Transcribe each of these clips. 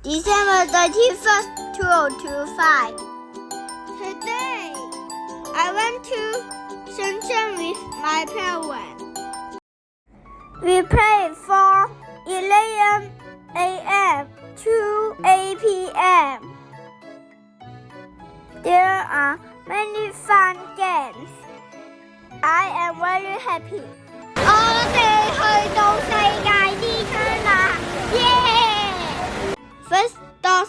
December 31st, 2025. Today, I went to Shenzhen with my parents. We played from 11 a.m. to 8 p.m. There are many fun games. I am very happy. 我哋去到世界之窗啦！耶！ First stop,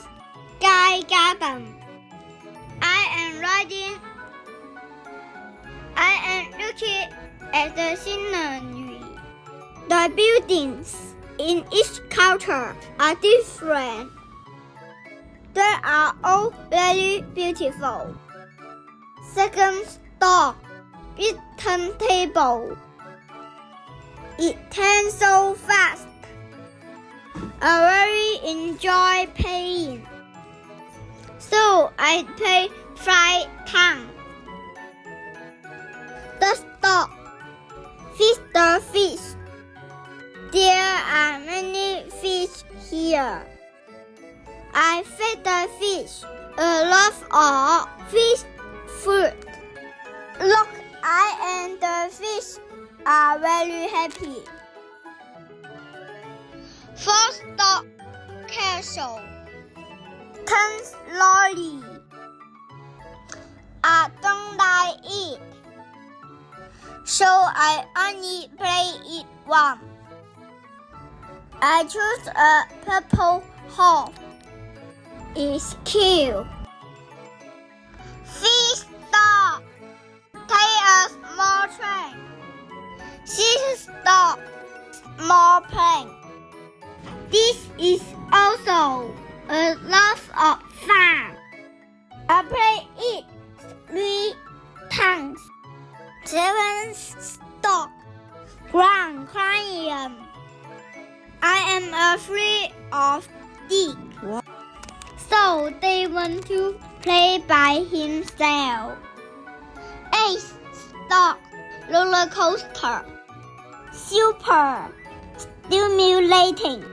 Sky Garden. I am looking at the scenery. The buildings in each culture are different. They are all very beautiful. Second stop, big turntable. It turns so fast. I really enjoy playing. So I play fly tag. The stop, feed the fish. There are many fish here. I feed the fish a lot of fish food. Look, I and the fish are very happy. First stop, castle. Turn slowly. I don't like it, so I only play it once. I choose a purple horse. It's cute. Fifth stop, take a small train. Sixth stop, small plane. This is also a lot of fun. I play it 3 times. Seventh stop, Grand Canyon. I am afraid of it, so they want to play by himself. Eighth stop, roller coaster. Super stimulating.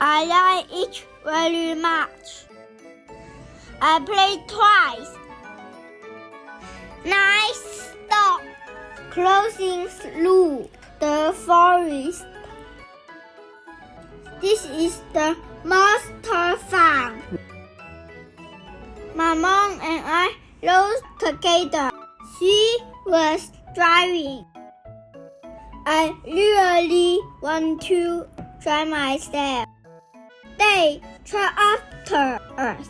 I like it very much. I played twice. Ninth stop, crossing through the forest. This is the most fun. My mom and I rode together. She was driving. I really want to try myself. They try after us.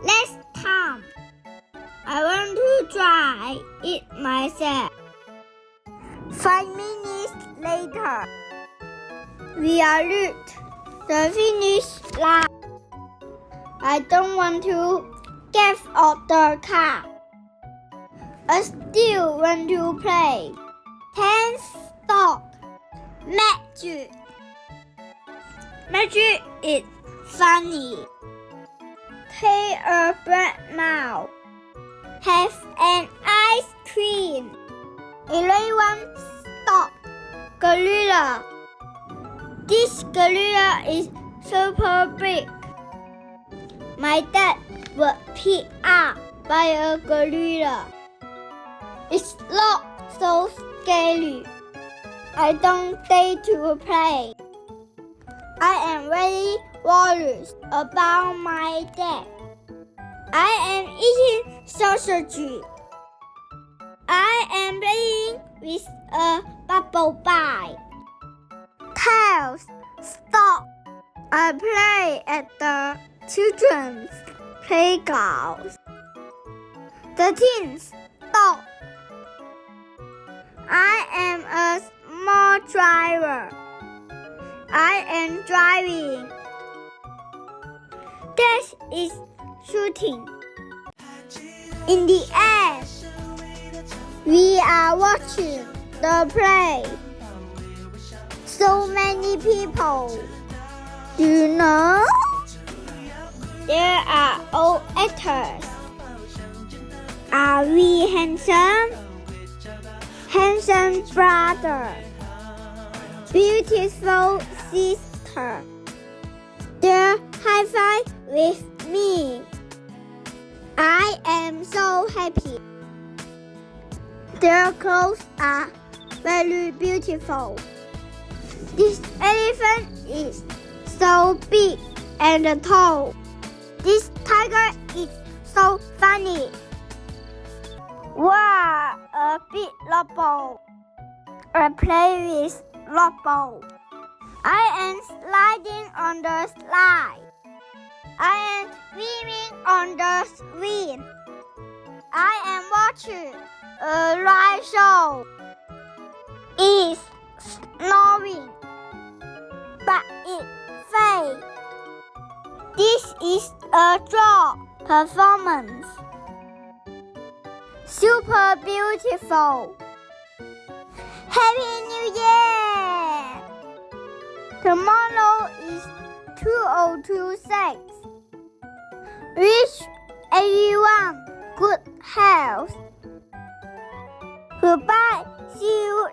Next time, I want to try it myself. 5 minutes later, we are reached the finish line. I don't want to get out the car. I still want to play. 10th stop, magic. Magic is funny. Take a bread now. Have an ice cream. 11th stop, gorilla. This gorilla is super big. My dad was picked up by a gorilla. It's not so scary. I don't dare to play. I am very worried about my dad. I am eating sausage. I am playing with a bubble ball. 12th stop. I play at the children's playground. 13th stop. I am a small driver. I am driving. That is shooting. In the end, we are watching the play. So many people. Do you know? There are all actors. Are we handsome? Handsome brother. Beautiful sister. They're high five with me. I am so happy. Their clothes are very beautiful. This elephant is so big and tall. This tiger is so funny. Wow, a big rock ball. I play with rock ball. I am sliding on the slide. I am swimming on the swing. I am watching a live show. It's snowing, but it fades. This is a draw performance. Super beautiful. Happy New Year! Tomorrow is 2026. Wish everyone good health. Goodbye. See you